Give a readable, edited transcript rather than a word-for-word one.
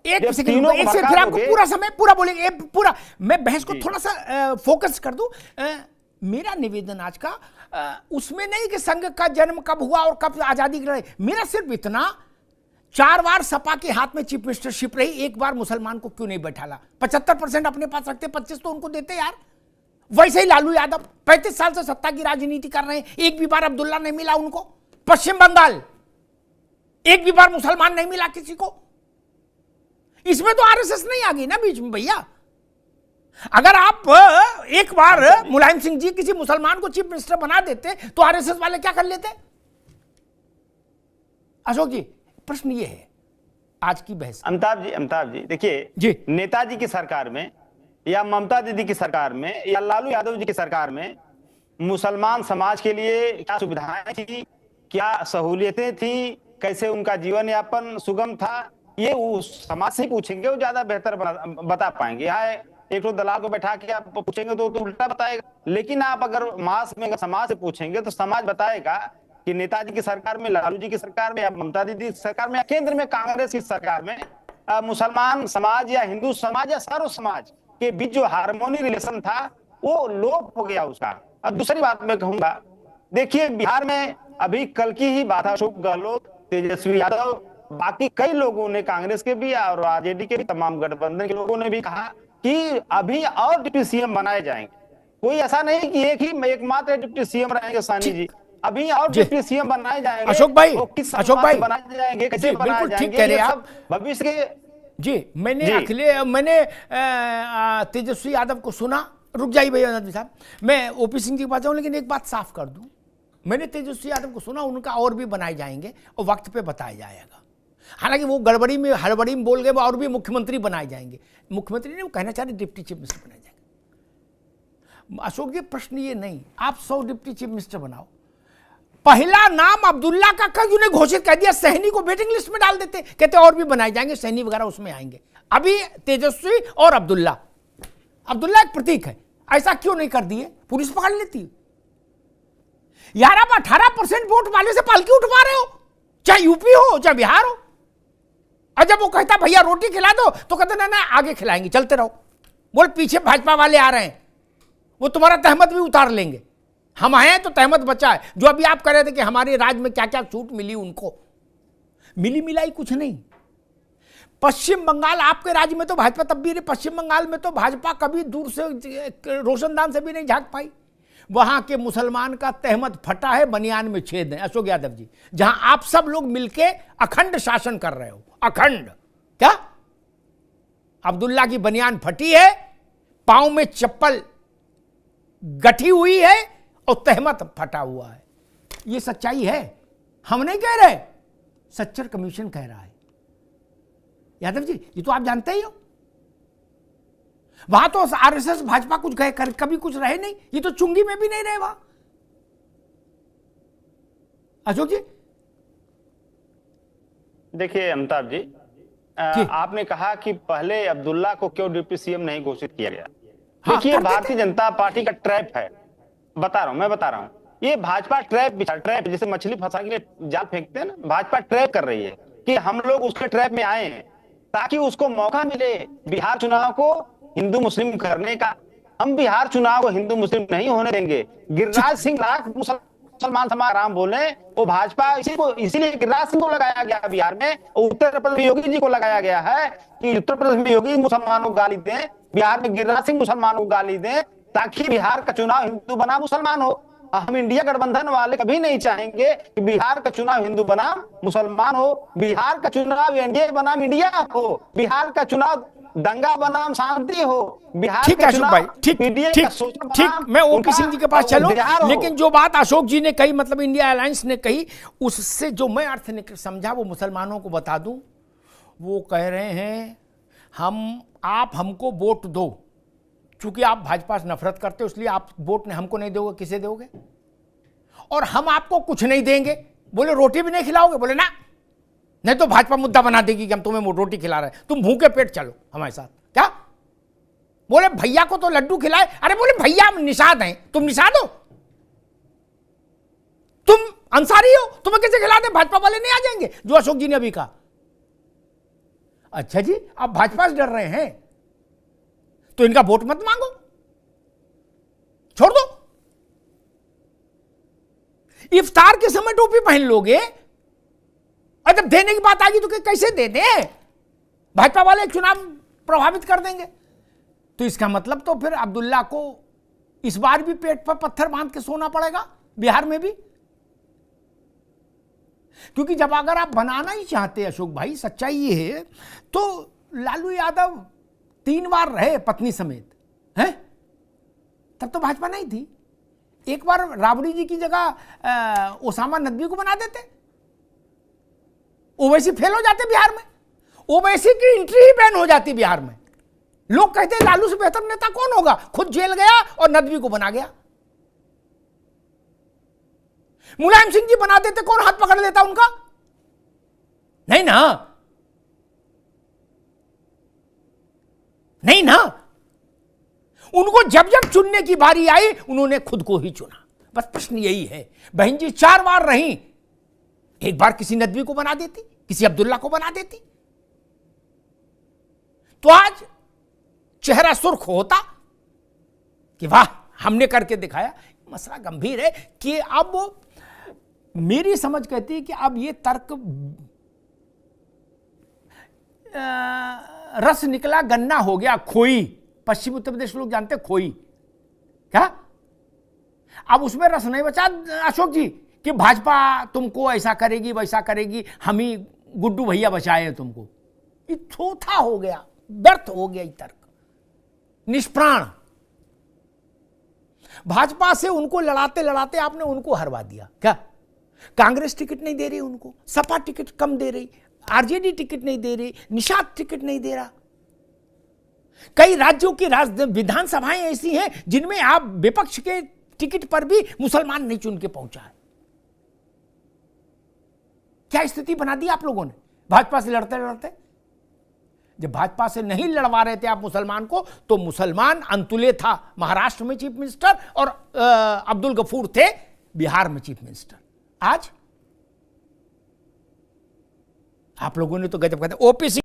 एक सेकंड, एक से फिर आपको पूरा समय पूरा बोलेंगे, पूरा मैं बहस को थोड़ा सा फोकस कर दूं। मेरा निवेदन आज का उसमें नहीं कि संघ का जन्म कब हुआ और कब आजादी की लड़ाई, मेरा सिर्फ इतना, 4 बार सपा के हाथ में चीफ मिनिस्टरशिप रही, एक बार मुसलमान को क्यों नहीं बैठाला? 75% अपने पास रखते, 25 तो उनको देते यार। वैसे ही लालू यादव 35 साल से सत्ता की राजनीति कर रहे हैं, एक भी बार अब्दुल्ला नहीं मिला उनको। पश्चिम बंगाल एक भी बार मुसलमान नहीं मिला किसी को। इसमें तो आरएसएस नहीं आ गई ना बीच में भैया। अगर आप एक बार मुलायम सिंह जी किसी मुसलमान को चीफ मिनिस्टर बना देते तो आरएसएस वाले क्या कर लेते? अशोक जी, प्रश्न ये है आज की बहस। अमिताभ जी देखिए, नेताजी की सरकार में या ममता दीदी की सरकार में या लालू यादव जी की सरकार में मुसलमान समाज के लिए क्या सुविधाएं थी, क्या सहूलियतें थी, कैसे उनका जीवन यापन सुगम था, ये उस समाज से पूछेंगे, वो ज्यादा बेहतर बता पाएंगे। यहाँ एक तो दलाल को बैठा के आप पूछेंगे तो उल्टा बताएगा, लेकिन आप अगर मास में समाज से पूछेंगे तो समाज बताएगा कि नेताजी की सरकार में, लालू जी की सरकार में या ममता दीदी की सरकार में या केंद्र में कांग्रेस की सरकार में मुसलमान समाज या हिंदू समाज या सर्व समाज के बीच जो हार्मोनी रिलेशन था वो लोप हो गया उसका। अब दूसरी बात मैं कहूंगा, देखिए बिहार में अभी कल की ही बात है, अशोक गहलोत, तेजस्वी यादव, बाकी कई लोगों ने, कांग्रेस के भी और आरजेडी के भी, तमाम गठबंधन के लोगों ने भी कहा कि अभी और डिप्टी सीएम बनाए जाएंगे। कोई ऐसा नहीं कि एकमात्र डिप्टी सीएम रहेंगे सानी जी, अभी और डिप्टी सीएम बनाए जाएंगे। अशोक भाई, अशोक भाई बनाए जाएंगे, कैसे बनाए जाएंगे, ठीक कह रहे हैं आप भविष्य के। जी, मैंने तेजस्वी यादव को सुना। रुक जाइए भैया नदवी साहब, मैं ओपी सिंह जी के पास जाऊं, लेकिन एक बात साफ कर दूं, मैंने तेजस्वी यादव को सुना, उनका और भी बनाए जाएंगे और वक्त पे बताया जाएगा। हालांकि वो हड़बड़ी में बोल गए, वो और भी मुख्यमंत्री बनाए जाएंगे। मुख्यमंत्री ने वो कहना चाह रहे डिप्टी चीफ मिनिस्टर बनाए जाएंगे। अशोक जी, प्रश्न ये नहीं आप 100 डिप्टी चीफ मिनिस्टर बनाओ, पहला नाम अब्दुल्ला का क्यों ने घोषित कर दिया? सहनी को वेटिंग लिस्ट में डाल देते, कहते और भी बनाए जाएंगे, सहनी वगैरह उसमें आएंगे। अभी तेजस्वी और अब्दुल्ला एक प्रतीक है, ऐसा क्यों नहीं कर दिए? पुलिस पकड़ लेती है यार। आप 18% वोट वाले से पालकी उठवा रहे हो, चाहे यूपी हो चाहे बिहार हो। और जब वो कहता भैया रोटी खिला दो तो कहते ना आगे खिलाएंगे, चलते रहो। बोल पीछे भाजपा वाले आ रहे हैं, वो तुम्हारा तहमत भी उतार लेंगे। हम आए तो तहमत बचा है। जो अभी आप कह रहे थे कि हमारे राज्य में क्या क्या छूट मिली, उनको मिली मिलाई कुछ नहीं। पश्चिम बंगाल, आपके राज्य में तो भाजपा तब भी रही, पश्चिम बंगाल में तो भाजपा कभी दूर से रोशनदान से भी नहीं झांक पाई। वहां के मुसलमान का तहमत फटा है, बनियान में छेद है। अशोक यादव जी, जहां आप सब लोग मिलके अखंड शासन कर रहे हो, अखंड क्या, अब्दुल्ला की बनियान फटी है, पांव में चप्पल गठी हुई है और तहमत फटा हुआ है। ये सच्चाई है, हम नहीं कह रहे, सच्चर कमीशन कह रहा है। यादव जी, ये तो आप जानते ही हो। वहां तो आरएसएस भाजपा कुछ गए कर, कभी कुछ रहे नहीं। ये तो चुंगी में भी नहीं रहे वहां। अशोक जी देखिए, अमिताभ जी, आपने कहा कि पहले अब्दुल्ला को क्यों डिप्टी सीएम नहीं घोषित किया गया। देखिए, भारतीय जनता पार्टी का ट्रैप है, मैं बता रहा हूं। ये भाजपा ट्रैप जैसे मछली फंसा के लिए जाल फेंकते हैं ना, भाजपा ट्रैप कर रही है कि हम लोग उसके ट्रैप में आए हैं ताकि उसको मौका मिले बिहार चुनाव को हिंदू मुस्लिम करने का। हम बिहार चुनाव को हिंदू मुस्लिम नहीं होने देंगे। गिरिराज सिंह लाख मुसलमान समाज राम बोले, वो भाजपा इसीलिए गिरिराज सिंह को लगाया गया बिहार में, उत्तर प्रदेश में योगी जी को लगाया गया है कि उत्तर प्रदेश में योगी मुसलमानों को गाली दें, बिहार में गिरिराज सिंह मुसलमानों को गाली दें, ताकि बिहार का चुनाव हिंदू बना मुसलमान हो। हम इंडिया गठबंधन वाले कभी नहीं चाहेंगे कि बिहार का चुनाव हिंदू बनाम मुसलमान हो, बिहार का चुनाव एनडीए बनाम इंडिया हो, बिहार का चुनाव दंगा बनाम शांति हो, बिहार ठीक है अशोक भाई, ठीक, मैं ओपी सिंह जी के पास चलूं, लेकिन जो बात अशोक जी ने कही, मतलब इंडिया अलायंस ने कही, उससे जो मैं अर्थ ने समझा वो मुसलमानों को बता दूं। वो कह रहे हैं आप हमको वोट दो, चूंकि आप भाजपा से नफरत करते हो इसलिए आप वोट हमको नहीं दोगे, किसे दोगे? और हम आपको कुछ नहीं देंगे। बोले रोटी भी नहीं खिलाओगे? बोले ना, नहीं तो भाजपा मुद्दा बना देगी कि हम तुम्हें रोटी खिला रहे हैं, तुम भूखे पेट चलो हमारे साथ। क्या बोले? भैया को तो लड्डू खिलाए। अरे बोले भैया निषाद हैं, तुम निषाद हो, तुम अंसारी हो, तुम्हें कैसे खिला दे? भाजपा वाले नहीं आ जाएंगे? जो अशोक जी ने अभी कहा, अच्छा जी, आप भाजपा से डर रहे हैं तो इनका वोट मत मांगो, छोड़ दो। इफ्तार के समय टोपी पहन लोगे और जब देने की बात आएगी तो कैसे दे दें? भाजपा वाले चुनाव प्रभावित कर देंगे। तो इसका मतलब तो फिर अब्दुल्ला को इस बार भी पेट पर पत्थर बांध के सोना पड़ेगा, बिहार में भी। क्योंकि जब अगर आप बनाना ही चाहते अशोक भाई, सच्चाई ये है, तो लालू यादव 3 बार रहे पत्नी समेत, हैं? तब तो भाजपा नहीं थी। एक बार राबड़ी जी की जगह ओसामा नदवी को बना देते, ओवैसी फेल हो जाते बिहार में, ओवैसी की एंट्री ही बैन हो जाती बिहार में। लोग कहते हैं लालू से बेहतर नेता कौन होगा, खुद जेल गया और नदवी को बना गया। मुलायम सिंह जी बना देते, कौन हाथ पकड़ लेता उनका? नहीं ना, नहीं ना। उनको जब जब चुनने की बारी आई उन्होंने खुद को ही चुना। बस प्रश्न यही है। बहन जी 4 बार रही, एक बार किसी नदवी को बना देती, किसी अब्दुल्ला को बना देती, तो आज चेहरा सुर्ख होता कि वाह हमने करके दिखाया। मसला गंभीर है कि अब मेरी समझ कहती है कि अब ये तर्क रस निकला गन्ना हो गया खोई। पश्चिम उत्तर प्रदेश लोग जानते हैं खोई क्या? अब उसमें रस नहीं बचा अशोक जी कि भाजपा तुमको ऐसा करेगी वैसा करेगी, हम ही गुड्डू भैया बचाए तुमको। ये थोथा हो गया, व्यर्थ हो गया ये तर्क, निष्प्राण। भाजपा से उनको लड़ाते लड़ाते आपने उनको हरवा दिया। क्या कांग्रेस टिकट नहीं दे रही उनको, सपा टिकट कम दे रही, आरजेडी टिकट नहीं दे रही, निषाद टिकट नहीं दे रहा। कई राज्यों की विधानसभाएं ऐसी हैं जिनमें आप विपक्ष के टिकट पर भी मुसलमान नहीं चुन के पहुंचा है। क्या स्थिति बना दी आप लोगों ने भाजपा से लड़ते लड़ते? जब भाजपा से नहीं लड़वा रहे थे आप मुसलमान को, तो मुसलमान अंतुले था महाराष्ट्र में चीफ मिनिस्टर और अब्दुल गफूर थे बिहार में चीफ मिनिस्टर। आज आप लोगों ने तो गजब कहते ओपीसी